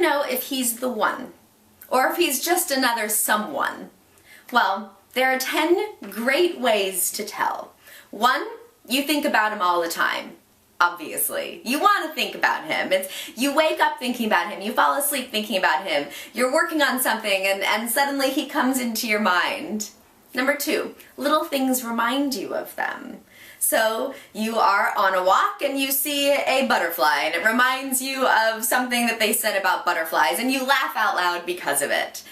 know if he's the one, or if he's just another someone? Well, there are 10 great ways to tell. 1, you think about him all the time. Obviously. You want to think about him. You wake up thinking about him, you fall asleep thinking about him, you're working on something and suddenly he comes into your mind. Number 2, little things remind you of them. So you are on a walk and you see a butterfly and it reminds you of something that they said about butterflies and you laugh out loud because of it.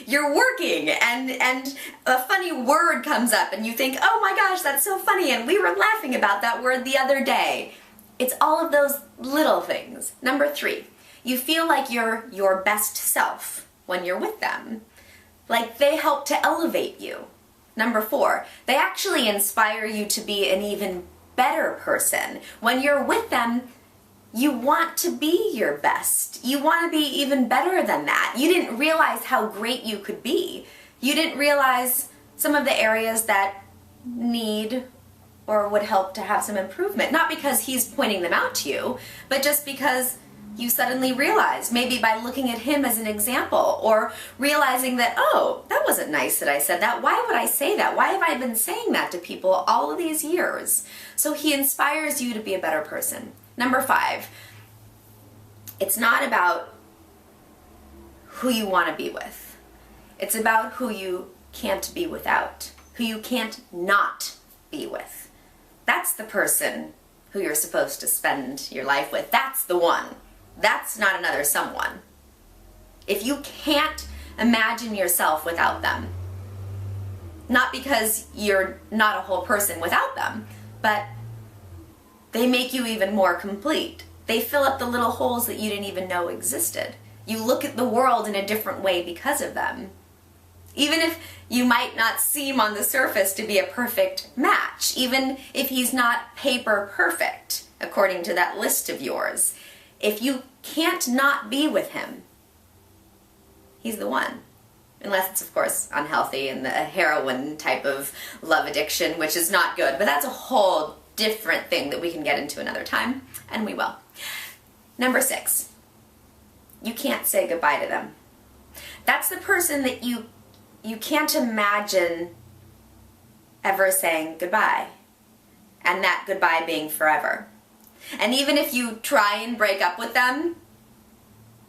You're working and a funny word comes up and you think, oh my gosh, that's so funny, and we were laughing about that word the other day. It's all of those little things. Number 3, you feel like you're your best self when you're with them. Like they help to elevate you. Number 4, they actually inspire you to be an even better person. When you're with them, you want to be your best. You want to be even better than that. You didn't realize how great you could be. You didn't realize some of the areas that need or would help to have some improvement. Not because he's pointing them out to you, but just because you suddenly realize, maybe by looking at him as an example, or realizing that, oh, that wasn't nice that I said that. Why would I say that? Why have I been saying that to people all of these years? So he inspires you to be a better person. Number 5, it's not about who you want to be with. It's about who you can't be without, who you can't not be with. That's the person who you're supposed to spend your life with. That's the one. That's not another someone. If you can't imagine yourself without them, not because you're not a whole person without them, but they make you even more complete. They fill up the little holes that you didn't even know existed. You look at the world in a different way because of them. Even if you might not seem on the surface to be a perfect match, even if he's not paper perfect, according to that list of yours, if you can't not be with him, he's the one. Unless it's, of course, unhealthy and the heroin type of love addiction, which is not good. But that's a whole different thing that we can get into another time, and we will. Number 6, you can't say goodbye to them. That's the person that you can't imagine ever saying goodbye, and that goodbye being forever. And even if you try and break up with them,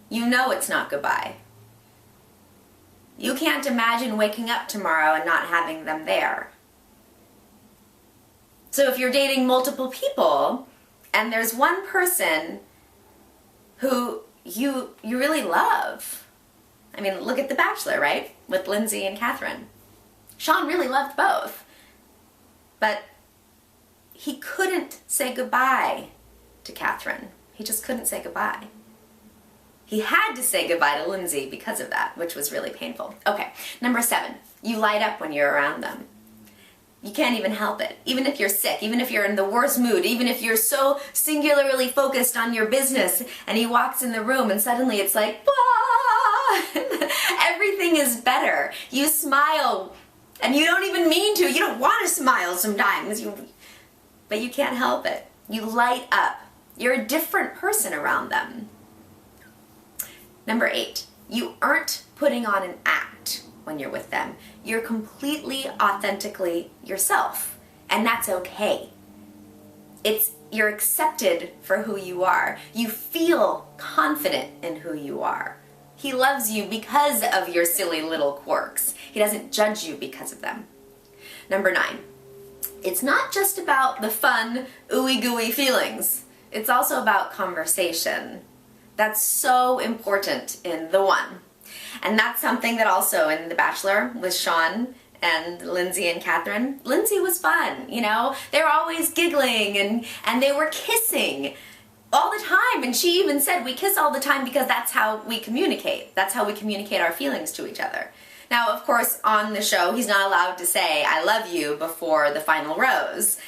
you know it's not goodbye. You can't imagine waking up tomorrow and not having them there. So if you're dating multiple people and there's one person who you really love, I mean, look at The Bachelor, right? With Lindsay and Catherine. Sean really loved both, but he couldn't say goodbye to Catherine. He just couldn't say goodbye. He had to say goodbye to Lindsay because of that, which was really painful. Okay, number 7, you light up when you're around them. You can't even help it. Even if you're sick, even if you're in the worst mood, even if you're so singularly focused on your business and he walks in the room and suddenly it's like, everything is better. You smile and you don't even mean to. You don't want to smile sometimes, but you can't help it. You light up. You're a different person around them. Number 8, you aren't putting on an act when you're with them. You're completely, authentically yourself, and that's okay. You're accepted for who you are. You feel confident in who you are. He loves you because of your silly little quirks. He doesn't judge you because of them. Number 9, it's not just about the fun, ooey gooey feelings. It's also about conversation. That's so important in The One. And that's something that also in The Bachelor with Sean and Lindsay and Catherine. Lindsay was fun, you know? They were always giggling and they were kissing all the time. And she even said, we kiss all the time because that's how we communicate. That's how we communicate our feelings to each other. Now, of course, on the show, he's not allowed to say, I love you before the final rose.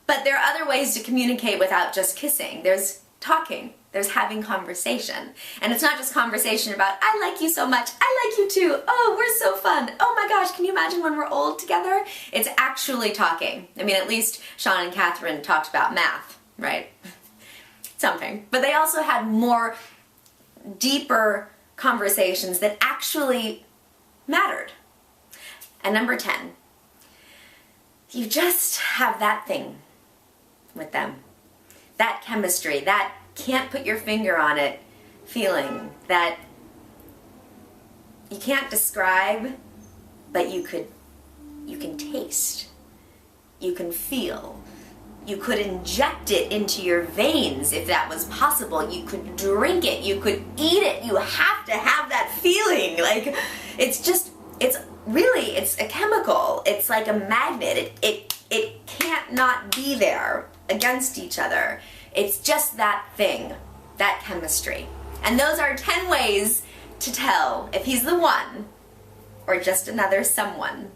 But there are other ways to communicate without just kissing. There's talking. There's having conversation. And it's not just conversation about, I like you so much, I like you too, oh, we're so fun, oh my gosh, can you imagine when we're old together? It's actually talking. I mean, at least Sean and Catherine talked about math, right? Something. But they also had more deeper conversations that actually mattered. And number 10, you just have that thing with them. That chemistry, that can't put your finger on it feeling, that you can't describe, but you can taste, you can feel. You could inject it into your veins if that was possible. You could drink it, you could eat it. You have to have that feeling. Like, it's a chemical. It's like a magnet. It can't not be there against each other. It's just that thing, that chemistry. And those are 10 ways to tell if he's the one or just another someone.